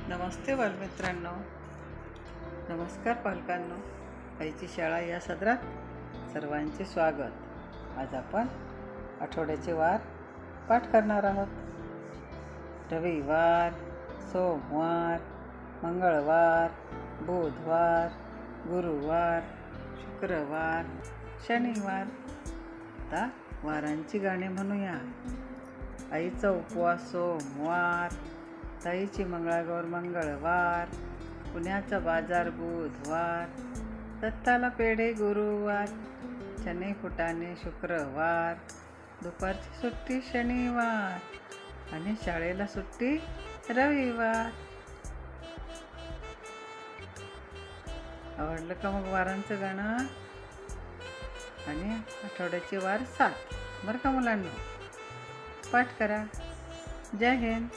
नमस्ते बालमित्रांनो, नमस्कार पालकांनो. आईची शाळा या सदरात सर्वांचे स्वागत. आज आपण आठवड्याचे वार पाठ करणार आहोत. रविवार, सोमवार, मंगळवार, बुधवार, गुरुवार, शुक्रवार, शनिवार. आता वारांची गाणी म्हणूया. आईचा उपवास सोमवार, ताईची मंगळागौर मंगळवार, पुण्याचा बाजार बुधवार, दत्ताला पेढे गुरुवार, चणे फुटाणे शुक्रवार, दुपारची सुट्टी शनिवार आणि शाळेला सुट्टी रविवार. आवडलं का मग वारांचं गाणं? आणि आठवड्याचे वार 7. बरं का मुलांनो, पाठ करा. जय हिंद.